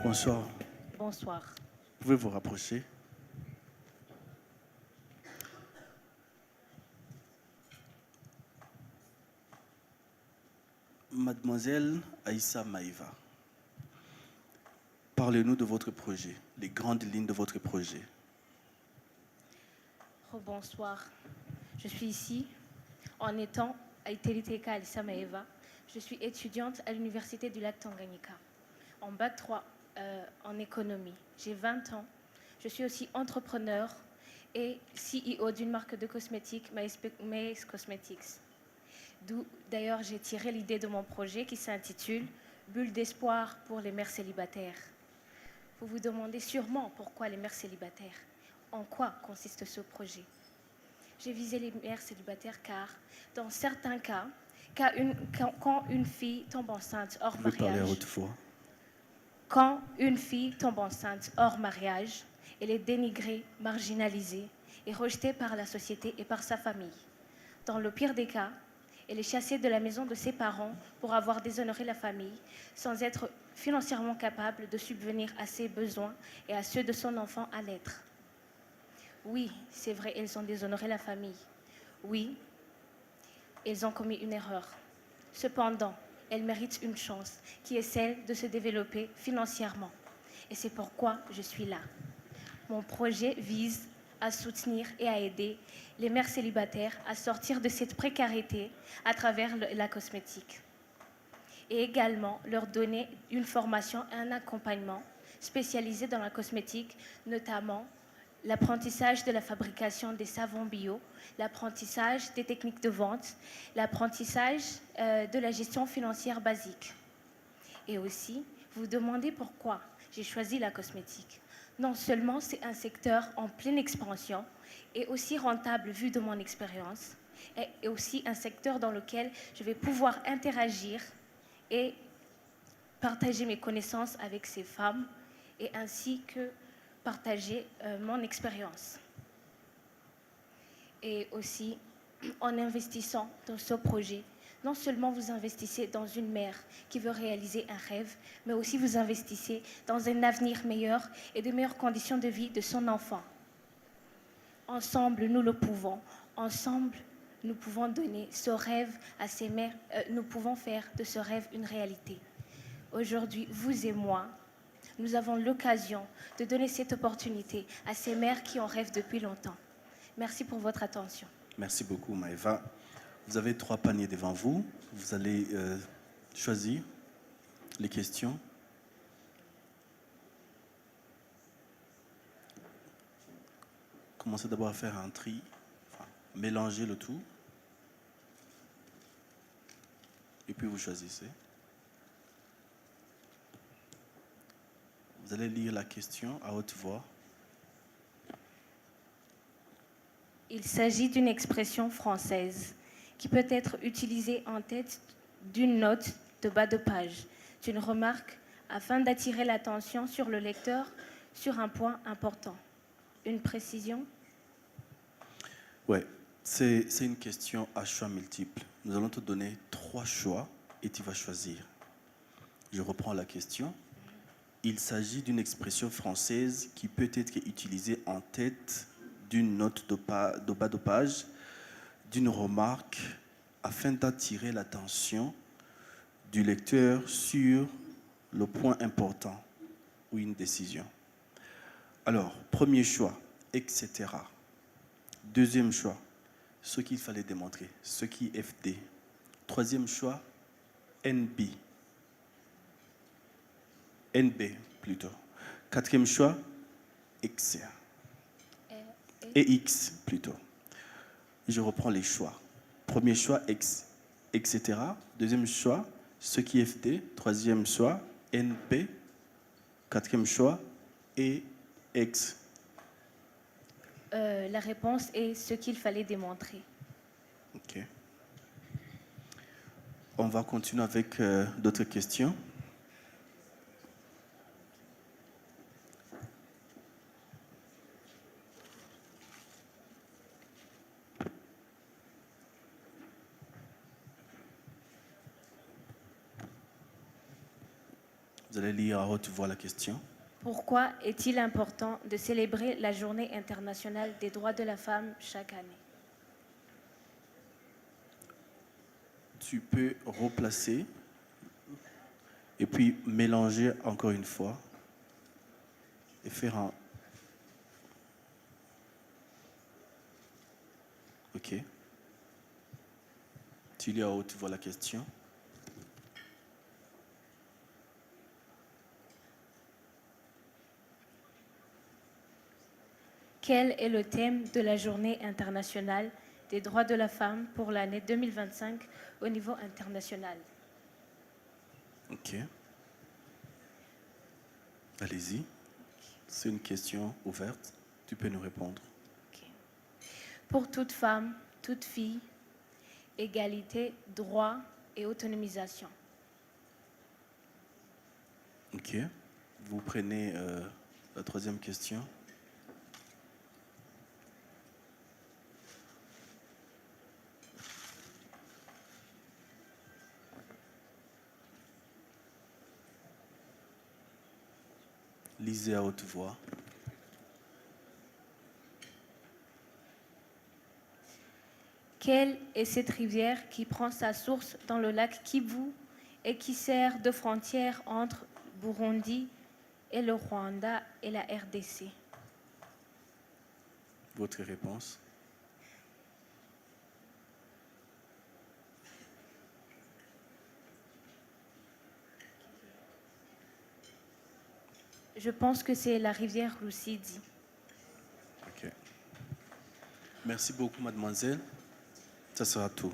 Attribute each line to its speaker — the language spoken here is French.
Speaker 1: Bonsoir.
Speaker 2: Bonsoir.
Speaker 1: Vous pouvez vous rapprocher. Mademoiselle Aïssa Maïva, parlez-nous de votre projet, les grandes lignes de votre projet.
Speaker 2: Bonsoir. Je suis ici en étant Aïteliteka Alissa Maeva. Je suis étudiante à l'Université du lac Tanganyika, en bac 3 en économie. J'ai 20 ans. Je suis aussi entrepreneur et CEO d'une marque de cosmétiques, Maze Cosmetics. D'où d'ailleurs j'ai tiré l'idée de mon projet qui s'intitule Bulle d'espoir pour les mères célibataires. Vous vous demandez sûrement pourquoi les mères célibataires. En quoi consiste ce projet? J'ai visé les mères célibataires car, dans certains cas, quand une fille tombe enceinte hors
Speaker 1: Vous pouvez parler à
Speaker 2: mariage,
Speaker 1: haute voix.
Speaker 2: quand une fille tombe enceinte hors mariage, elle est dénigrée, marginalisée et rejetée par la société et par sa famille. Dans le pire des cas, elle est chassée de la maison de ses parents pour avoir déshonoré la famille sans être financièrement capable de subvenir à ses besoins et à ceux de son enfant à l'être. Oui, c'est vrai, elles ont déshonoré la famille. Oui, elles ont commis une erreur. Cependant, elles méritent une chance qui est celle de se développer financièrement. Et c'est pourquoi je suis là. Mon projet vise à soutenir et à aider les mères célibataires à sortir de cette précarité à travers la cosmétique. Et également leur donner une formation et un accompagnement spécialisé dans la cosmétique, notamment l'apprentissage de la fabrication des savons bio, l'apprentissage des techniques de vente, l'apprentissage de la gestion financière basique. Et aussi, vous vous demandez pourquoi j'ai choisi la cosmétique. Non seulement c'est un secteur en pleine expansion et aussi rentable vu de mon expérience, et aussi un secteur dans lequel je vais pouvoir interagir et partager mes connaissances avec ces femmes et ainsi que partager mon expérience. Et aussi, en investissant dans ce projet, non seulement vous investissez dans une mère qui veut réaliser un rêve, mais aussi vous investissez dans un avenir meilleur et de meilleures conditions de vie de son enfant. Ensemble, nous le pouvons. Ensemble, nous pouvons donner ce rêve à ces mères. Nous pouvons faire de ce rêve une réalité. Aujourd'hui, vous et moi, nous avons l'occasion de donner cette opportunité à ces mères qui en rêvent depuis longtemps. Merci pour votre attention.
Speaker 1: Merci beaucoup, Maïva. Vous avez 3 paniers devant vous. Vous allez choisir les questions. Commencez d'abord à faire un tri, enfin, mélangez le tout. Et puis vous choisissez. Vous allez lire la question à haute voix.
Speaker 2: Il s'agit d'une expression française qui peut être utilisée en tête d'une note de bas de page, d'une remarque afin d'attirer l'attention sur le lecteur sur un point important. Une précision?
Speaker 1: Ouais, c'est une question à choix multiples. Nous allons te donner 3 choix et tu vas choisir. Je reprends la question. Il s'agit d'une expression française qui peut être utilisée en tête d'une note de bas de page, d'une remarque, afin d'attirer l'attention du lecteur sur le point important ou une décision. Alors, premier choix, etc. Deuxième choix, ce qu'il fallait démontrer, ce qui est FD. Troisième choix, NB. NB plutôt. Quatrième choix, X. Et X plutôt. Je reprends les choix. Premier choix, X, etc. Deuxième choix, ce qui est FD. Troisième choix, NB. Quatrième choix, et X.
Speaker 2: La réponse est ce qu'il fallait démontrer.
Speaker 1: Ok. On va continuer avec d'autres questions. Vous Vous allez lire à haute voix la question.
Speaker 2: Pourquoi est-il important de célébrer la Journée internationale des droits de la femme chaque année?
Speaker 1: Tu peux replacer et puis mélanger encore une fois et faire un... Ok. Tu lis à haute voix la question.
Speaker 2: Quel est le thème de la Journée internationale des droits de la femme pour l'année 2025 au niveau international?
Speaker 1: Ok. Allez-y. C'est une question ouverte. Tu peux nous répondre.
Speaker 2: Ok. Pour toute femme, toute fille, égalité, droit et autonomisation.
Speaker 1: Ok. Vous prenez la troisième question. Lisez à haute voix.
Speaker 2: Quelle est cette rivière qui prend sa source dans le lac Kivu et qui sert de frontière entre Burundi et le Rwanda et la RDC?
Speaker 1: Votre réponse.
Speaker 2: Je pense que c'est la rivière Rusizi.
Speaker 1: Ok. Merci beaucoup, mademoiselle. Ça sera tout.